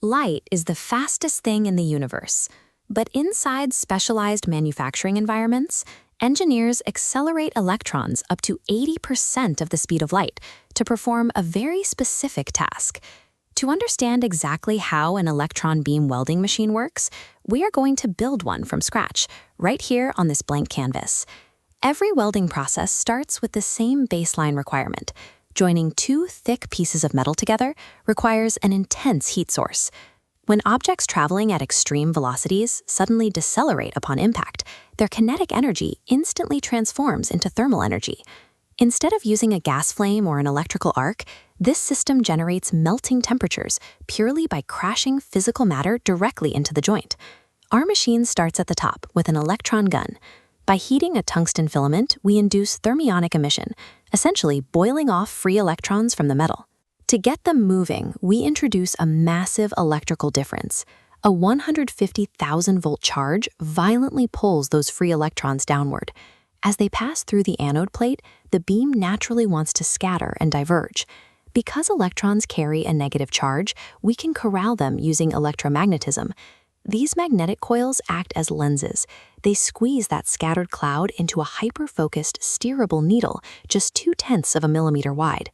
Light is the fastest thing in the universe, but inside specialized manufacturing environments, engineers accelerate electrons up to 80% of the speed of light to perform a very specific task. To understand exactly how an electron beam welding machine works, we are going to build one from scratch, right here on this blank canvas. Every welding process starts with the same baseline requirement. Joining two thick pieces of metal together requires an intense heat source. When objects traveling at extreme velocities suddenly decelerate upon impact, their kinetic energy instantly transforms into thermal energy. Instead of using a gas flame or an electrical arc, this system generates melting temperatures purely by crashing physical matter directly into the joint. Our machine starts at the top with an electron gun. By heating a tungsten filament, we induce thermionic emission, essentially boiling off free electrons from the metal. To get them moving, we introduce a massive electrical difference. A 150,000-volt charge violently pulls those free electrons downward. As they pass through the anode plate, the beam naturally wants to scatter and diverge. Because electrons carry a negative charge, we can corral them using electromagnetism. These magnetic coils act as lenses. They squeeze that scattered cloud into a hyper-focused, steerable needle just 0.2 of a millimeter wide.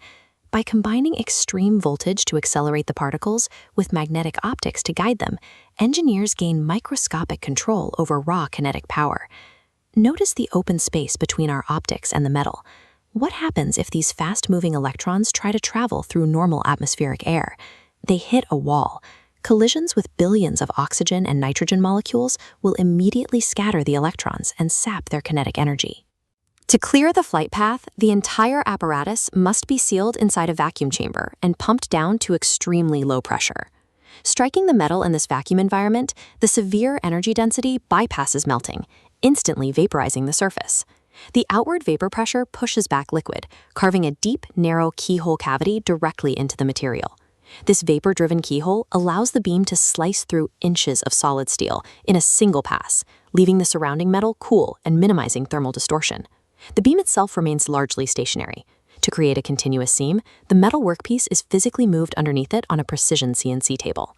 By combining extreme voltage to accelerate the particles with magnetic optics to guide them, engineers gain microscopic control over raw kinetic power. Notice the open space between our optics and the metal. What happens if these fast-moving electrons try to travel through normal atmospheric air? They hit a wall. Collisions with billions of oxygen and nitrogen molecules will immediately scatter the electrons and sap their kinetic energy. To clear the flight path, the entire apparatus must be sealed inside a vacuum chamber and pumped down to extremely low pressure. Striking the metal in this vacuum environment, the severe energy density bypasses melting, instantly vaporizing the surface. The outward vapor pressure pushes back liquid, carving a deep, narrow keyhole cavity directly into the material. This vapor-driven keyhole allows the beam to slice through inches of solid steel in a single pass, leaving the surrounding metal cool and minimizing thermal distortion. The beam itself remains largely stationary. To create a continuous seam, the metal workpiece is physically moved underneath it on a precision CNC table.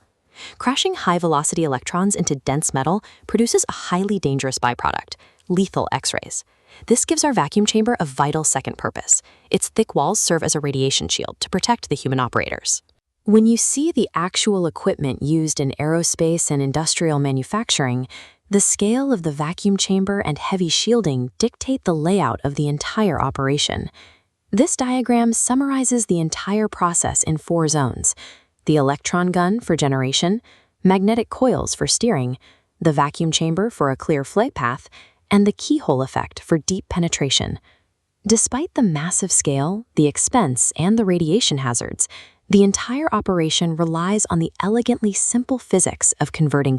Crashing high-velocity electrons into dense metal produces a highly dangerous byproduct, lethal X-rays. This gives our vacuum chamber a vital second purpose. Its thick walls serve as a radiation shield to protect the human operators. When you see the actual equipment used in aerospace and industrial manufacturing, the scale of the vacuum chamber and heavy shielding dictate the layout of the entire operation. This diagram summarizes the entire process in 4 zones: the electron gun for generation, magnetic coils for steering, the vacuum chamber for a clear flight path, and the keyhole effect for deep penetration. Despite the massive scale, the expense, and the radiation hazards, the entire operation relies on the elegantly simple physics of converting